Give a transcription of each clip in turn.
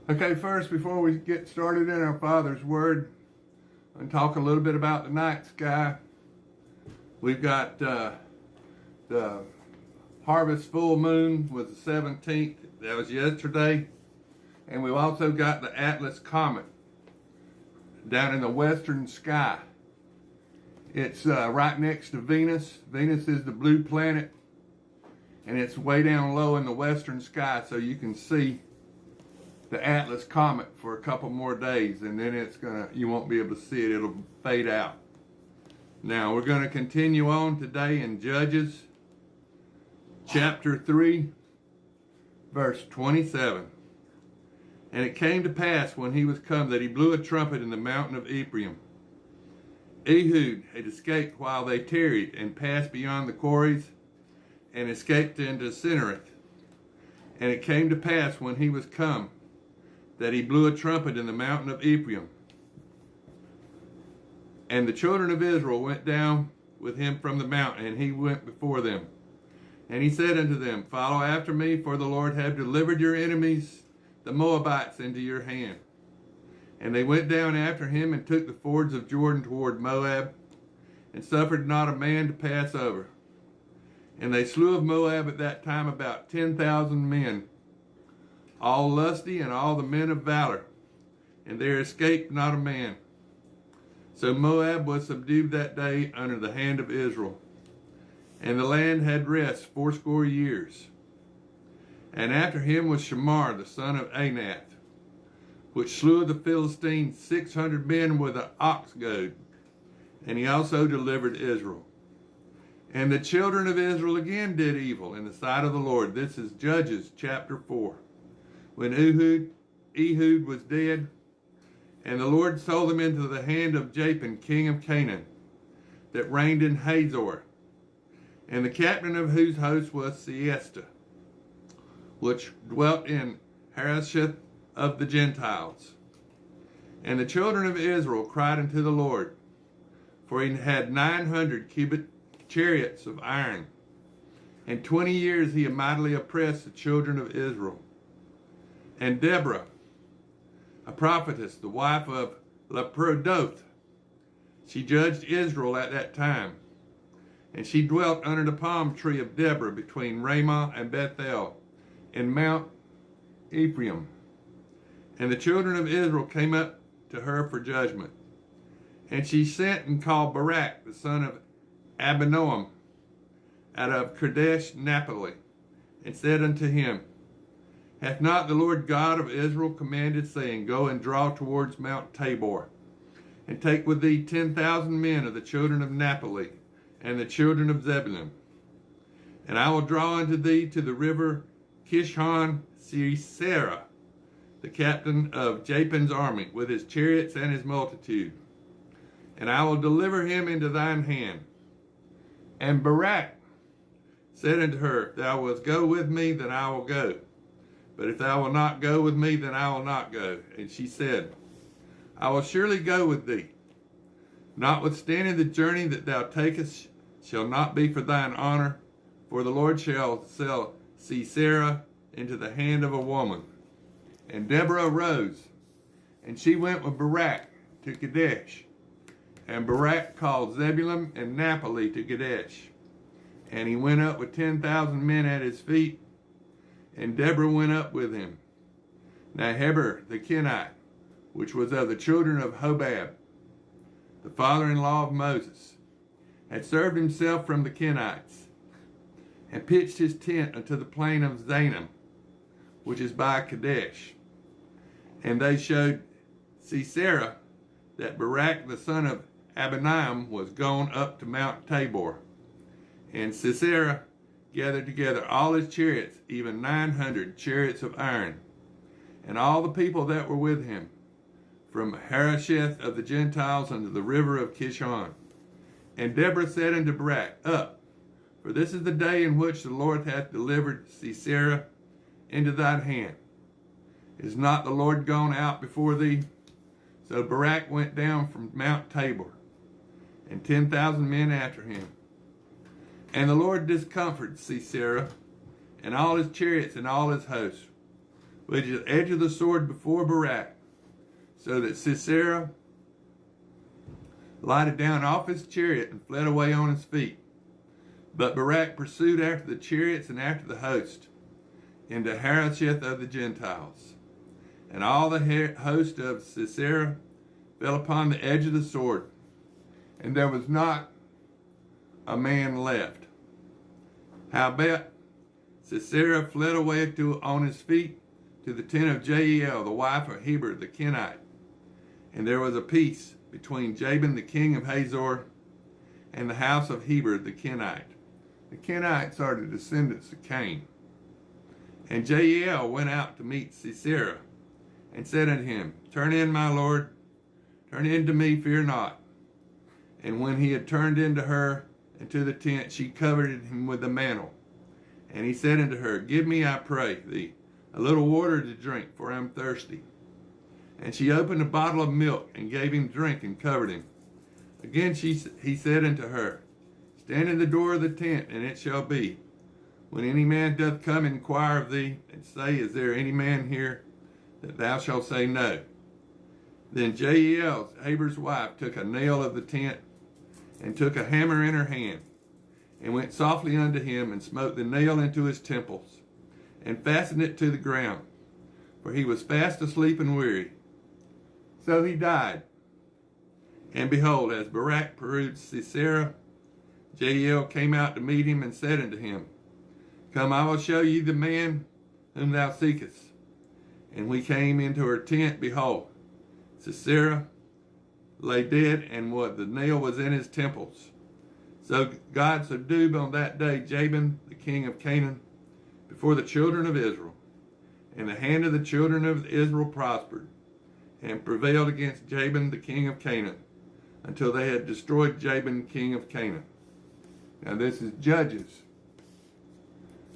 Okay, first, before we get started in our Father's Word and talk a little bit about the night sky, we've got the harvest full moon was the 17th. That was yesterday. And we've also got the Atlas Comet down in the western sky. It's right next to Venus. Venus is the blue planet, and it's way down low in the western sky, so you can see the Atlas Comet for a couple more days, and then you won't be able to see it. It'll fade out. Now we're going to continue on today in Judges chapter 3, verse 27. And it came to pass when he was come that he blew a trumpet in the mountain of Ephraim. Ehud had escaped while they tarried, and passed beyond the quarries, and escaped into Cinnereth. And it came to pass when he was come that he blew a trumpet in the mountain of Ephraim. And the children of Israel went down with him from the mountain, and he went before them. And he said unto them, Follow after me, for the Lord hath delivered your enemies, the Moabites, into your hand. And they went down after him, and took the fords of Jordan toward Moab, and suffered not a man to pass over. And they slew of Moab at that time about 10,000 men, all lusty, and all the men of valor, and there escaped not a man. So Moab was subdued that day under the hand of Israel, and the land had rest 80 years. And after him was Shamar the son of Anath, which slew of the Philistines 600 men with an ox goad, and he also delivered Israel. And the children of Israel again did evil in the sight of the Lord. This is Judges chapter 4. When Ehud was dead, and the Lord sold him into the hand of Japhan, king of Canaan, that reigned in Hazor. And the captain of whose host was Siesta, which dwelt in Harosheth of the Gentiles. And the children of Israel cried unto the Lord, for he had 900 chariots of iron. And 20 years he mightily oppressed the children of Israel. And Deborah, a prophetess, the wife of Leprodoth, she judged Israel at that time. And she dwelt under the palm tree of Deborah between Ramah and Bethel in Mount Ephraim. And the children of Israel came up to her for judgment. And she sent and called Barak, the son of Abinoam, out of Kadesh Naphtali, and said unto him, Hath not the Lord God of Israel commanded, saying, Go and draw towards Mount Tabor, and take with thee 10,000 men of the children of Naphtali, and the children of Zebulun. And I will draw unto thee to the river Kishon Sisera, the captain of Japhan's army, with his chariots and his multitude. And I will deliver him into thine hand. And Barak said unto her, If thou wilt go with me, then I will go. But if thou wilt not go with me, then I will not go. And she said, I will surely go with thee. Notwithstanding the journey that thou takest shall not be for thine honor, for the Lord shall sell Sisera into the hand of a woman. And Deborah arose, and she went with Barak to Kadesh. And Barak called Zebulun and Naphtali to Kadesh. And he went up with 10,000 men at his feet, and Deborah went up with him. Now Heber the Kenite, which was of the children of Hobab, the father-in-law of Moses, had served himself from the Kenites, and pitched his tent unto the plain of Zanim, which is by Kadesh. And they showed Sisera that Barak the son of Abinoam was gone up to Mount Tabor. And Sisera gathered together all his chariots, even 900 chariots of iron, and all the people that were with him, from Harosheth of the Gentiles unto the river of Kishon. And Deborah said unto Barak, Up, for this is the day in which the Lord hath delivered Sisera into thine hand. Is not the Lord gone out before thee? So Barak went down from Mount Tabor, and 10,000 men after him. And the Lord discomforted Sisera, and all his chariots and all his hosts, with the edge of the sword before Barak, so that Sisera lighted down off his chariot and fled away on his feet. But Barak pursued after the chariots and after the host into Harosheth of the Gentiles. And all the host of Sisera fell upon the edge of the sword, and there was not a man left. Howbeit Sisera fled away on his feet to the tent of Jael, the wife of Heber the Kenite. And there was a peace between Jabin the king of Hazor and the house of Heber the Kenite. The Kenites are the descendants of Cain. And Jael went out to meet Sisera, and said unto him, Turn in, my lord, turn in to me, fear not. And when he had turned into her into the tent, she covered him with the mantle. And he said unto her, Give me, I pray thee, a little water to drink, for I am thirsty. And she opened a bottle of milk, and gave him drink, and covered him. Again he said unto her, Stand in the door of the tent, and it shall be, when any man doth come and inquire of thee, and say, Is there any man here? That thou shalt say no. Then Jael, Heber's wife, took a nail of the tent, and took a hammer in her hand, and went softly unto him, and smote the nail into his temples, and fastened it to the ground, for he was fast asleep and weary. So he died. And behold, as Barak pursued Sisera, Jael came out to meet him, and said unto him, Come, I will show you the man whom thou seekest. And we came into her tent, behold, Sisera lay dead, and the nail was in his temples. So God subdued on that day Jabin, the king of Canaan, before the children of Israel. And the hand of the children of Israel prospered, and prevailed against Jabin, the king of Canaan, until they had destroyed Jabin, king of Canaan. Now this is Judges,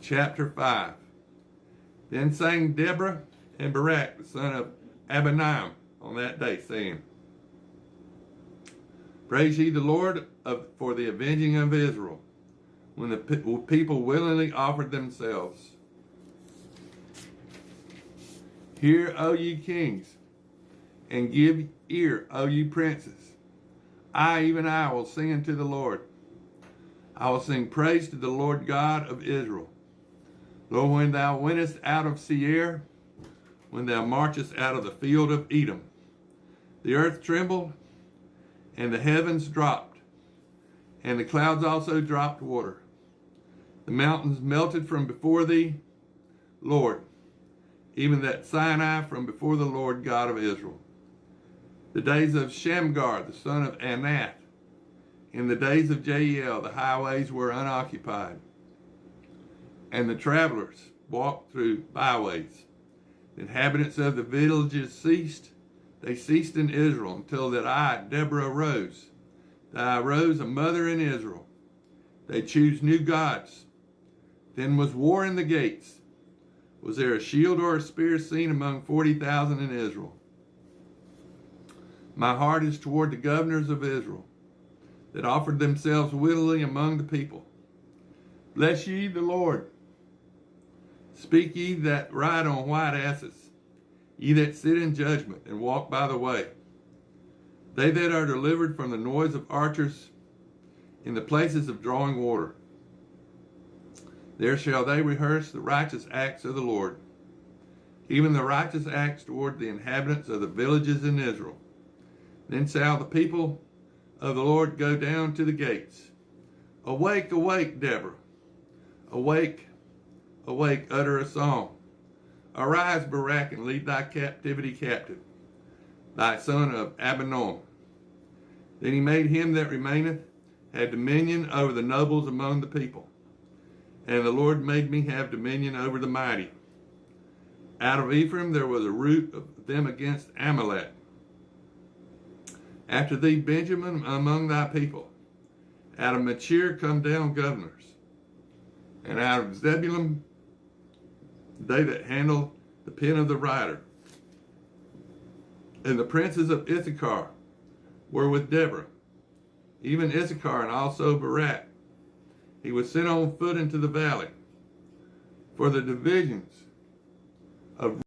chapter 5. Then sang Deborah and Barak, the son of Abinoam, on that day, saying, Praise ye the Lord for the avenging of Israel, when the people willingly offered themselves. Hear, O ye kings, and give ear, O ye princes. Even I, will sing unto the Lord. I will sing praise to the Lord God of Israel. Lord, when thou wentest out of Seir, when thou marchest out of the field of Edom, the earth trembled, and the heavens dropped, and the clouds also dropped water. The mountains melted from before thee, Lord, even that Sinai from before the Lord God of Israel. The days of Shamgar, the son of Anath, in the days of Jael, the highways were unoccupied, and the travelers walked through byways. The inhabitants of the villages ceased. They ceased in Israel until that I, Deborah, arose. That I arose a mother in Israel. They choose new gods. Then was war in the gates. Was there a shield or a spear seen among 40,000 in Israel? My heart is toward the governors of Israel, that offered themselves willingly among the people. Bless ye the Lord. Speak ye that ride on white asses, ye that sit in judgment and walk by the way. They that are delivered from the noise of archers in the places of drawing water. There shall they rehearse the righteous acts of the Lord, even the righteous acts toward the inhabitants of the villages in Israel. Then shall the people of the Lord go down to the gates. Awake, awake, Deborah. Awake, awake, utter a song. Arise, Barak, and lead thy captivity captive, thy son of Abinoam. Then he made him that remaineth have dominion over the nobles among the people. And the Lord made me have dominion over the mighty. Out of Ephraim there was a root of them against Amalek. After thee, Benjamin, among thy people. Out of Machir come down governors. And out of Zebulun, they that handle the pen of the writer. And the princes of Issachar were with Deborah, even Issachar and also Barak. He was sent on foot into the valley. For the divisions of